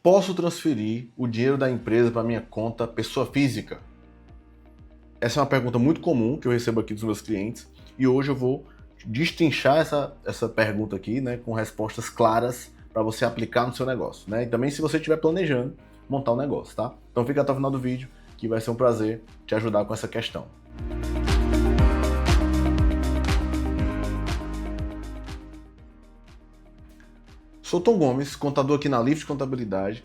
Posso transferir o dinheiro da empresa para minha conta pessoa física? Essa é uma pergunta muito comum que eu recebo aqui dos meus clientes e hoje eu vou destrinchar essa pergunta aqui, né, com respostas claras para você aplicar no seu negócio, né? E também se você estiver planejando montar um negócio, tá? Então fica até o final do vídeo que vai ser um prazer te ajudar com essa questão. Sou Tom Gomes, contador aqui na Lift Contabilidade,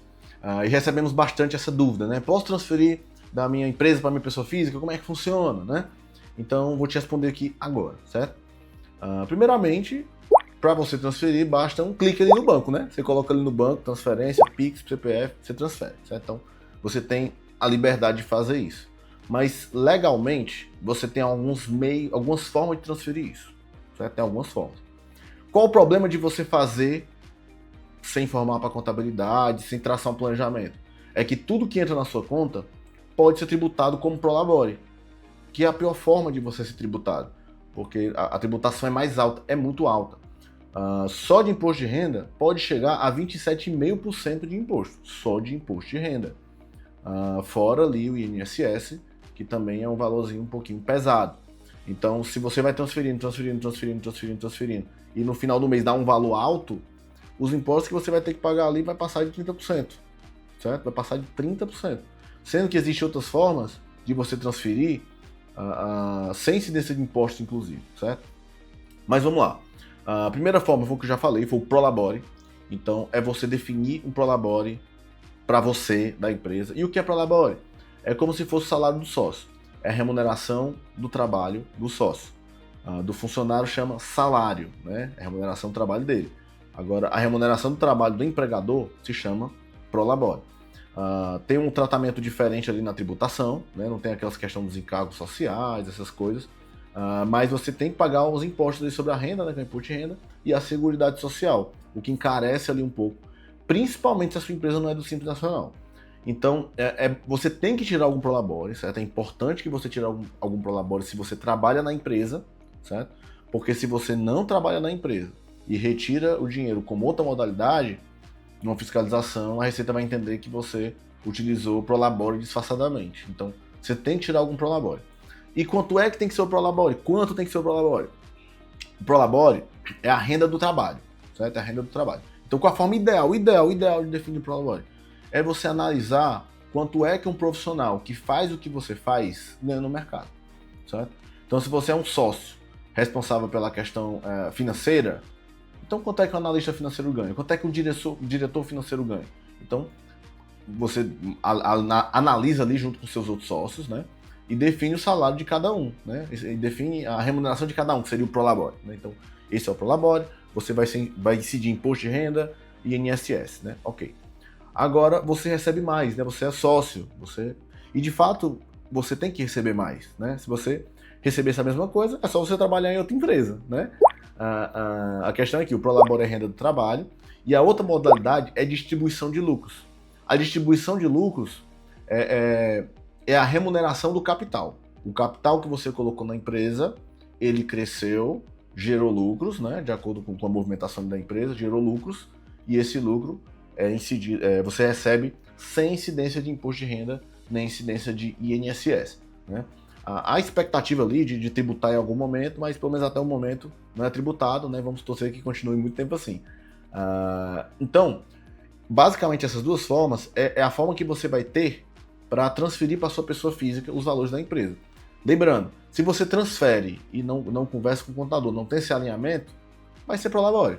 e recebemos bastante essa dúvida, né? Posso transferir da minha empresa para minha pessoa física? Como é que funciona, né? Então vou te responder aqui agora, certo? Primeiramente, para você transferir, basta um clique ali no banco, né? Você coloca ali no banco, transferência, Pix, CPF, você transfere, certo? Então você tem a liberdade de fazer isso. Mas legalmente, você tem algumas formas de transferir isso, certo? Tem algumas formas. Qual o problema de você fazer sem informar para a contabilidade, sem traçar um planejamento? É que tudo que entra na sua conta pode ser tributado como prolabore, que é a pior forma de você ser tributado, porque a tributação é mais alta, é muito alta. Só de imposto de renda pode chegar a 27,5% de imposto, só de imposto de renda. Fora ali o INSS, que também é um valorzinho um pouquinho pesado. Então, se você vai transferindo, e no final do mês dá um valor alto, os impostos que você vai ter que pagar ali vai passar de 30%, certo? Vai passar de 30%. Sendo que existem outras formas de você transferir sem incidência de imposto, inclusive, certo? Mas vamos lá. A primeira forma foi o que eu já falei, foi o prolabore. Então, é você definir um prolabore para você, da empresa. E o que é prolabore? É como se fosse o salário do sócio. É a remuneração do trabalho do sócio. Do funcionário chama salário, né? É a remuneração do trabalho dele. Agora, a remuneração do trabalho do empregador se chama prolabore. Tem um tratamento diferente ali na tributação, né? Não tem aquelas questões dos encargos sociais, essas coisas, mas você tem que pagar os impostos sobre a renda, né? Que é o imposto de renda, e a Seguridade Social, o que encarece ali um pouco, principalmente se a sua empresa não é do Simples Nacional. Então, você tem que tirar algum prolabore, certo? É importante que você tire algum prolabore se você trabalha na empresa, certo? Porque se você não trabalha na empresa e retira o dinheiro como outra modalidade, numa fiscalização, a Receita vai entender que você utilizou o prolabore disfarçadamente. Então, você tem que tirar algum prolabore. E quanto é que tem que ser o prolabore? Quanto tem que ser o prolabore? O prolabore é a renda do trabalho, certo? É a renda do trabalho. Então, qual a forma ideal de definir o prolabore? É você analisar quanto é que um profissional que faz o que você faz ganha no mercado, certo? Então, se você é um sócio responsável pela questão financeira, então quanto é que o analista financeiro ganha? Quanto é que o diretor financeiro ganha? Então, você analisa ali junto com seus outros sócios, né? E define o salário de cada um, né? E define a remuneração de cada um, que seria o prolabore, né? Então, esse é o prolabore, você vai incidir imposto de renda e INSS, né? Ok. Agora, você recebe mais, né? Você é sócio, e de fato, você tem que receber mais, né? Se você receber essa mesma coisa, é só você trabalhar em outra empresa, né? A questão é que o prolabore é renda do trabalho e a outra modalidade é distribuição de lucros. A distribuição de lucros é a remuneração do capital. O capital que você colocou na empresa, ele cresceu, gerou lucros, né? De acordo com a movimentação da empresa, gerou lucros, e esse lucro você recebe sem incidência de imposto de renda, nem incidência de INSS, né? Há expectativa ali de tributar em algum momento, mas pelo menos até o momento não é tributado, né? Vamos torcer que continue muito tempo assim. Então, basicamente essas duas formas é a forma que você vai ter para transferir para sua pessoa física os valores da empresa. Lembrando, se você transfere e não conversa com o contador, não tem esse alinhamento, vai ser prolabore.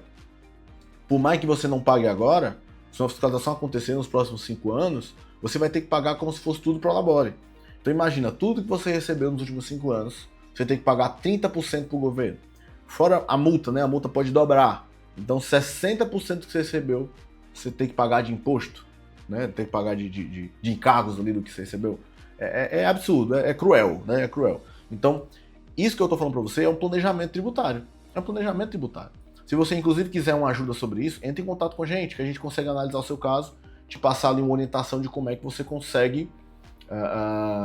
Por mais que você não pague agora, se uma fiscalização acontecer nos próximos 5 anos, você vai ter que pagar como se fosse tudo prolabore. Então imagina, tudo que você recebeu nos últimos 5 anos, você tem que pagar 30% para o governo. Fora a multa, né? A multa pode dobrar. Então 60% que você recebeu, você tem que pagar de imposto, né? Tem que pagar de encargos ali do que você recebeu. É absurdo, é cruel, né? É cruel. Então, isso que eu estou falando para você é um planejamento tributário. É um planejamento tributário. Se você, inclusive, quiser uma ajuda sobre isso, entre em contato com a gente, que a gente consegue analisar o seu caso, te passar ali uma orientação de como é que você consegue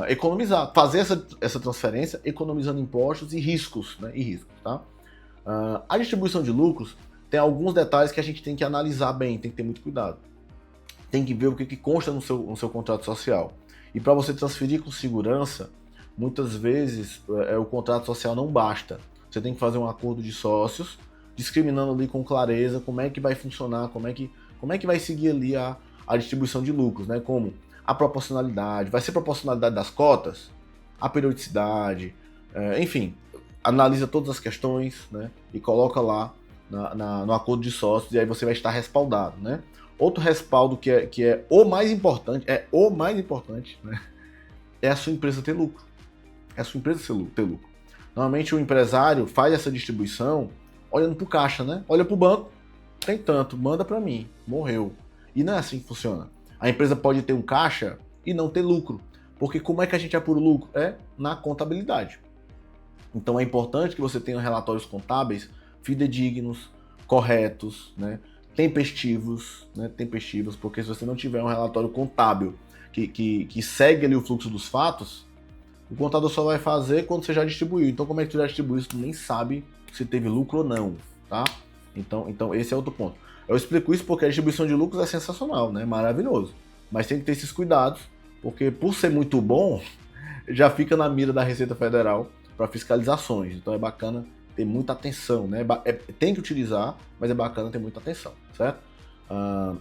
economizar, fazer essa transferência economizando impostos e riscos, né? Tá? A distribuição de lucros tem alguns detalhes que a gente tem que analisar bem, tem que ter muito cuidado. tem que ver o que consta no seu contrato social. E para você transferir com segurança, muitas vezes o contrato social não basta. Você tem que fazer um acordo de sócios, discriminando ali com clareza como é que vai funcionar, como é que vai seguir ali a distribuição de lucros, né? Como a proporcionalidade, vai ser proporcionalidade das cotas, a periodicidade, enfim, analisa todas as questões, né? E coloca lá no acordo de sócios, e aí você vai estar respaldado, né? Outro respaldo que é o mais importante, né? É a sua empresa ter lucro. É a sua empresa ter lucro. Normalmente o empresário faz essa distribuição olhando para o caixa, né? Olha para o banco, tem tanto, manda para mim, morreu. E não é assim que funciona. A empresa pode ter um caixa e não ter lucro. Porque como é que a gente apura o lucro? É na contabilidade. Então é importante que você tenha relatórios contábeis fidedignos, corretos, né? Tempestivos, porque se você não tiver um relatório contábil que segue ali o fluxo dos fatos, o contador só vai fazer quando você já distribuiu. Então como é que tu já distribuiu? Tu nem sabe se teve lucro ou não, tá? Então esse é outro ponto. Eu explico isso porque a distribuição de lucros é sensacional, né? Maravilhoso. Mas tem que ter esses cuidados, porque por ser muito bom, já fica na mira da Receita Federal para fiscalizações. Então é bacana ter muita atenção, né? Tem que utilizar, mas é bacana ter muita atenção, certo?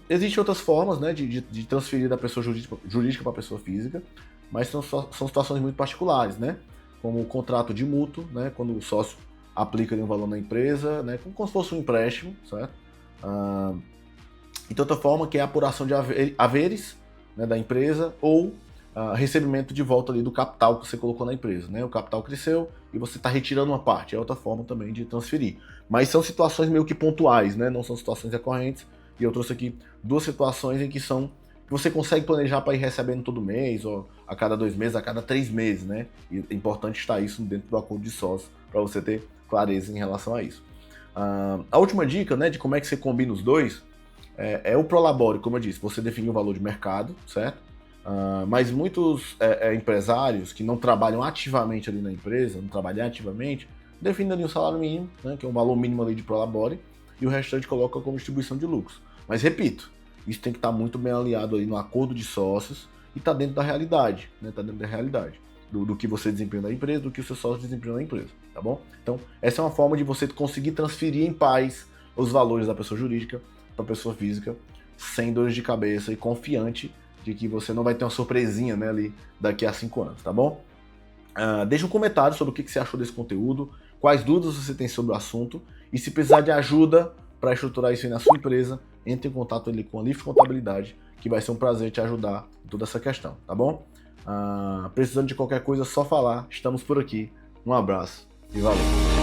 Existem outras formas, né, de transferir da pessoa jurídica para a pessoa física, mas são situações muito particulares, né? Como o contrato de mútuo, né? Quando o sócio aplica ali um valor na empresa, né? Como se fosse um empréstimo, certo? E de outra forma, que é a apuração de haveres, né, da empresa, ou recebimento de volta ali do capital que você colocou na empresa, né? O capital cresceu e você está retirando uma parte, é outra forma também de transferir. Mas são situações meio que pontuais, né? Não são situações recorrentes. E eu trouxe aqui duas situações em que você consegue planejar para ir recebendo todo mês, ou a cada 2 meses, a cada 3 meses, né? E é importante estar isso dentro do acordo de sócio para você ter clareza em relação a isso. A última dica, né, de como é que você combina os dois é o Prolabore, como eu disse, você definir o valor de mercado, certo? Mas muitos empresários que não trabalham ativamente ali na empresa, não trabalham ativamente, definem ali um salário mínimo, né, que é um valor mínimo ali de Prolabore, e o restante coloca como distribuição de lucros. Mas repito, isso tem que estar muito bem alinhado aí no acordo de sócios e está dentro da realidade, né? Está dentro da realidade do que você desempenha na empresa, do que o seu sócio desempenha na empresa, tá bom? Então, essa é uma forma de você conseguir transferir em paz os valores da pessoa jurídica para a pessoa física, sem dores de cabeça e confiante de que você não vai ter uma surpresinha, né, ali daqui a 5 anos, tá bom? Deixa um comentário sobre o que você achou desse conteúdo, quais dúvidas você tem sobre o assunto, e se precisar de ajuda para estruturar isso aí na sua empresa, entre em contato ali com a Lift Contabilidade, que vai ser um prazer te ajudar em toda essa questão, tá bom? Precisando de qualquer coisa, é só falar, estamos por aqui. Um abraço e valeu!